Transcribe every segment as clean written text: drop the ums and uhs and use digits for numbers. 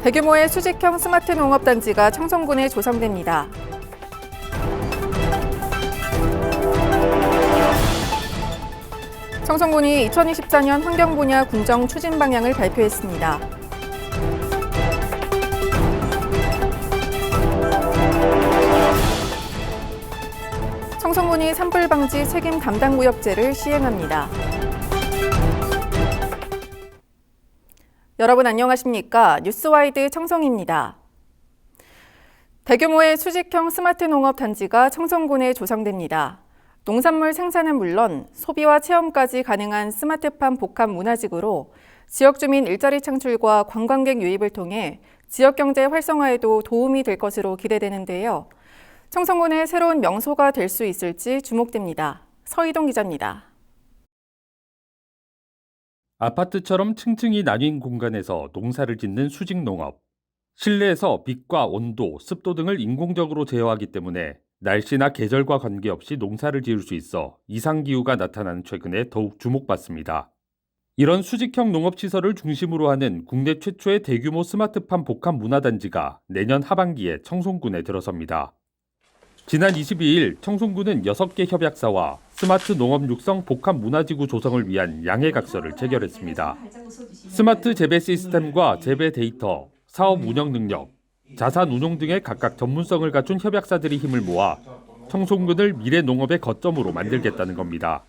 대규모의 수직형 스마트 농업단지가 청송군에 조성됩니다. 청송군이 2024년 환경 분야 군정 추진 방향을 발표했습니다. 청송군이 산불 방지 책임 담당 구역제를 시행합니다. 여러분 안녕하십니까? 뉴스와이드 청송입니다. 대규모의 수직형 스마트 농업 단지가 청송군에 조성됩니다. 농산물 생산은 물론 소비와 체험까지 가능한 스마트팜 복합 문화지구로 지역 주민 일자리 창출과 관광객 유입을 통해 지역 경제 활성화에도 도움이 될 것으로 기대되는데요. 청송군의 새로운 명소가 될 수 있을지 주목됩니다. 서희동 기자입니다. 아파트처럼 층층이 나뉜 공간에서 농사를 짓는 수직 농업. 실내에서 빛과 온도, 습도 등을 인공적으로 제어하기 때문에 날씨나 계절과 관계없이 농사를 지을 수 있어 이상기후가 나타나는 최근에 더욱 주목받습니다. 이런 수직형 농업시설을 중심으로 하는 국내 최초의 대규모 스마트팜 복합 문화단지가 내년 하반기에 청송군에 들어섭니다. 지난 22일 청송군은 6개 협약사와 스마트 농업 육성 복합 문화지구 조성을 위한 양해각서를 체결했습니다. 스마트 재배 시스템과 재배 데이터, 사업 운영 능력, 자산 운용 등의 각각 전문성을 갖춘 협약사들이 힘을 모아 청송군을 미래 농업의 거점으로 만들겠다는 겁니다.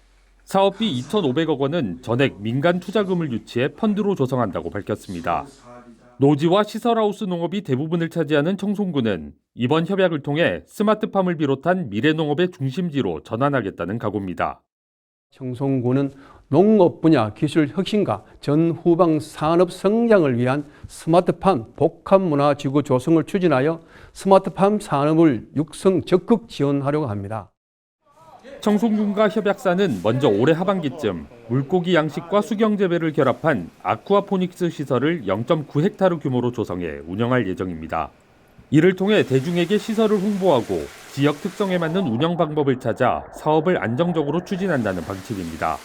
사업비 2,500억 원은 전액 민간 투자금을 유치해 펀드로 조성한다고 밝혔습니다. 노지와 시설하우스 농업이 대부분을 차지하는 청송군은 이번 협약을 통해 스마트팜을 비롯한 미래 농업의 중심지로 전환하겠다는 각오입니다. 청송군은 농업 분야 기술 혁신과 전후방 산업 성장을 위한 스마트팜 복합문화지구 조성을 추진하여 스마트팜 산업을 육성 적극 지원하려고 합니다. 청송군과 협약사는 먼저 올해 하반기쯤 물고기 양식과 수경 재배를 결합한 아쿠아포닉스 시설을 0.9헥타르 규모로 조성해 운영할 예정입니다. 이를 통해 대중에게 시설을 홍보하고 지역 특성에 맞는 운영 방법을 찾아 사업을 안정적으로 추진한다는 방침입니다.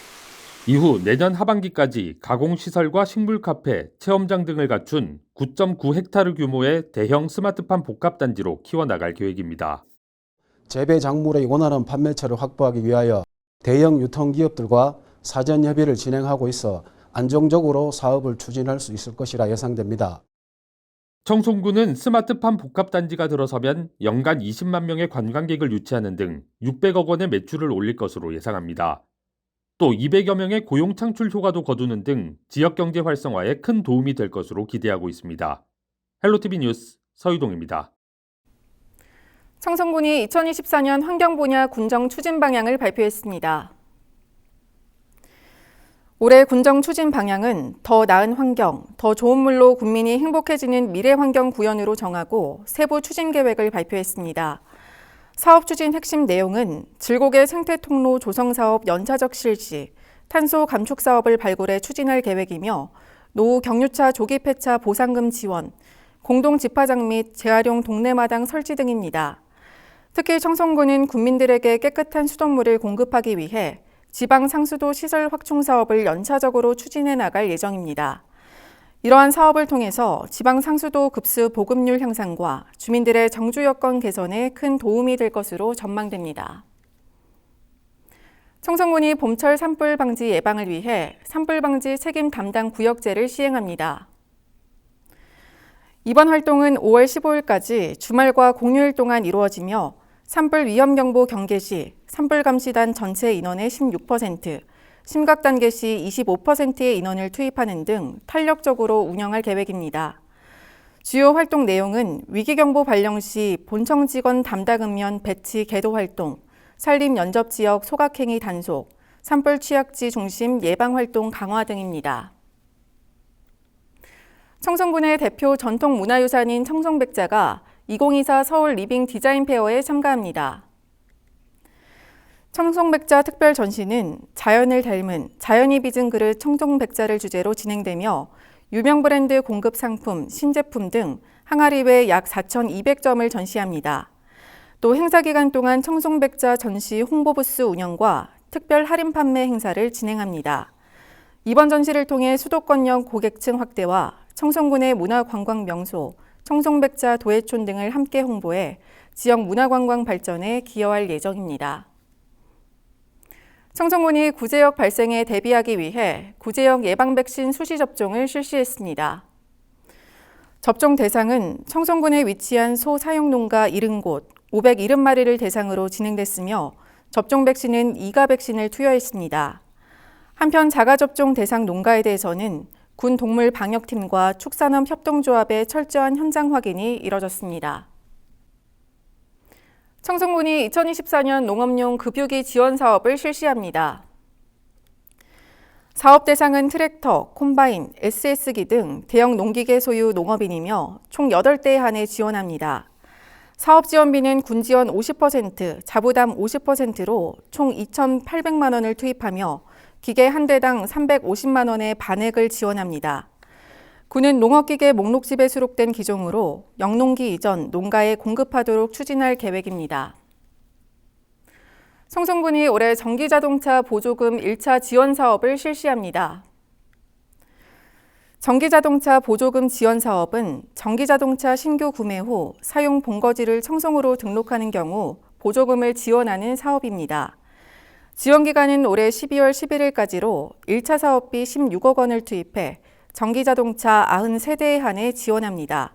이후 내년 하반기까지 가공시설과 식물 카페, 체험장 등을 갖춘 9.9헥타르 규모의 대형 스마트팜 복합단지로 키워나갈 계획입니다. 재배 작물의 원활한 판매처를 확보하기 위하여 대형 유통기업들과 사전 협의를 진행하고 있어 안정적으로 사업을 추진할 수 있을 것이라 예상됩니다. 청송군은 스마트팜 복합단지가 들어서면 연간 20만 명의 관광객을 유치하는 등 600억 원의 매출을 올릴 것으로 예상합니다. 또 200여 명의 고용 창출 효과도 거두는 등 지역 경제 활성화에 큰 도움이 될 것으로 기대하고 있습니다. 헬로티비 뉴스 서희동입니다. 청송군이 2024년 환경 분야 군정 추진 방향을 발표했습니다. 올해 군정 추진 방향은 더 나은 환경, 더 좋은 물로 국민이 행복해지는 미래 환경 구현으로 정하고 세부 추진 계획을 발표했습니다. 사업 추진 핵심 내용은 질곡의 생태 통로 조성 사업 연차적 실시, 탄소 감축 사업을 발굴해 추진할 계획이며 노후 경유차 조기 폐차 보상금 지원, 공동 집화장 및 재활용 동네마당 설치 등입니다. 특히 청송군은 국민들에게 깨끗한 수돗물을 공급하기 위해 지방 상수도 시설 확충 사업을 연차적으로 추진해 나갈 예정입니다. 이러한 사업을 통해서 지방 상수도 급수 보급률 향상과 주민들의 정주 여건 개선에 큰 도움이 될 것으로 전망됩니다. 청송군이 봄철 산불 방지 예방을 위해 산불 방지 책임 담당 구역제를 시행합니다. 이번 활동은 5월 15일까지 주말과 공휴일 동안 이루어지며 산불 위험경보 경계 시 산불감시단 전체 인원의 16%, 심각단계 시 25%의 인원을 투입하는 등 탄력적으로 운영할 계획입니다. 주요 활동 내용은 위기경보 발령 시 본청 직원 담당읍면 배치 계도 활동, 산림 연접 지역 소각행위 단속, 산불 취약지 중심 예방활동 강화 등입니다. 청송군의 대표 전통 문화유산인 청송백자가 2024 서울 리빙 디자인 페어에 참가합니다. 청송백자 특별 전시는 자연을 닮은 자연이 빚은 그릇 청송백자를 주제로 진행되며 유명 브랜드 공급 상품, 신제품 등 항아리 외 약 4,200점을 전시합니다. 또 행사 기간 동안 청송백자 전시 홍보 부스 운영과 특별 할인 판매 행사를 진행합니다. 이번 전시를 통해 수도권역 고객층 확대와 청송군의 문화관광 명소, 청송백자 도해촌 등을 함께 홍보해 지역 문화관광 발전에 기여할 예정입니다. 청송군이 구제역 발생에 대비하기 위해 구제역 예방 백신 수시 접종을 실시했습니다. 접종 대상은 청송군에 위치한 소 사육 농가 70곳, 570마리를 대상으로 진행됐으며 접종 백신은 2가 백신을 투여했습니다. 한편 자가 접종 대상 농가에 대해서는 군 동물 방역팀과 축산업 협동조합의 철저한 현장 확인이 이뤄졌습니다. 청송군이 2024년 농업용 급유기 지원 사업을 실시합니다. 사업 대상은 트랙터, 콤바인, SS기 등 대형 농기계 소유 농업인이며 총 8대에 한해 지원합니다. 사업 지원비는 군 지원 50%, 자부담 50%로 총 2,800만 원을 투입하며 기계 한 대당 350만 원의 반액을 지원합니다. 군은 농업기계 목록집에 수록된 기종으로 영농기 이전 농가에 공급하도록 추진할 계획입니다. 청송군이 올해 전기자동차 보조금 1차 지원 사업을 실시합니다. 전기자동차 보조금 지원 사업은 전기자동차 신규 구매 후 사용 본거지를 청송으로 등록하는 경우 보조금을 지원하는 사업입니다. 지원 기간은 올해 12월 11일까지로 1차 사업비 16억 원을 투입해 전기자동차 93대에 한해 지원합니다.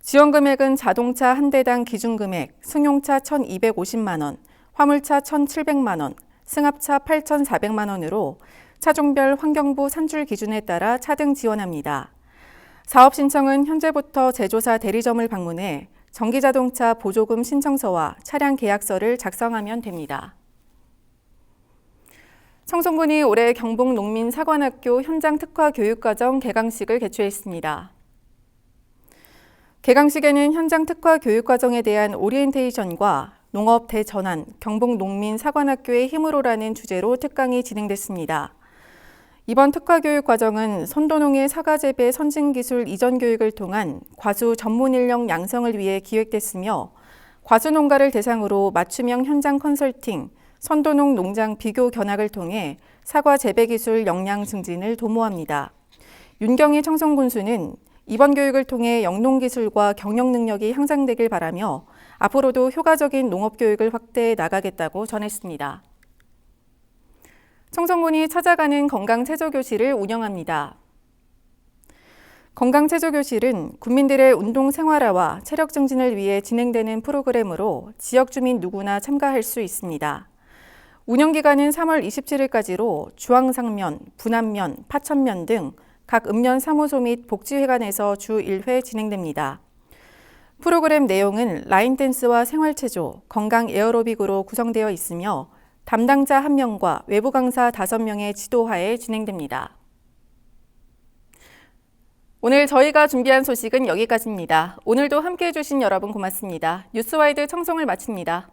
지원 금액은 자동차 한 대당 기준금액, 승용차 1,250만 원, 화물차 1,700만 원, 승합차 8,400만 원으로 차종별 환경부 산출 기준에 따라 차등 지원합니다. 사업 신청은 현재부터 제조사 대리점을 방문해 전기자동차 보조금 신청서와 차량 계약서를 작성하면 됩니다. 청송군이 올해 경북농민사관학교 현장 특화 교육과정 개강식을 개최했습니다. 개강식에는 현장 특화 교육과정에 대한 오리엔테이션과 농업 대전환, 경북농민사관학교의 힘으로라는 주제로 특강이 진행됐습니다. 이번 특화 교육 과정은 선도농의 사과 재배 선진기술 이전 교육을 통한 과수 전문 인력 양성을 위해 기획됐으며 과수 농가를 대상으로 맞춤형 현장 컨설팅, 선도농 농장 비교 견학을 통해 사과 재배 기술 역량 증진을 도모합니다. 윤경희 청송군수는 이번 교육을 통해 영농기술과 경영 능력이 향상되길 바라며 앞으로도 효과적인 농업교육을 확대해 나가겠다고 전했습니다. 청송군이 찾아가는 건강체조교실을 운영합니다. 건강체조교실은 국민들의 운동 생활화와 체력 증진을 위해 진행되는 프로그램으로 지역 주민 누구나 참가할 수 있습니다. 운영기간은 3월 27일까지로 주황상면, 분안면, 파천면 등 각 읍면 사무소 및 복지회관에서 주 1회 진행됩니다. 프로그램 내용은 라인댄스와 생활체조, 건강 에어로빅으로 구성되어 있으며 담당자 1명과 외부 강사 5명의 지도하에 진행됩니다. 오늘 저희가 준비한 소식은 여기까지입니다. 오늘도 함께해 주신 여러분 고맙습니다. 뉴스와이드 청송을 마칩니다.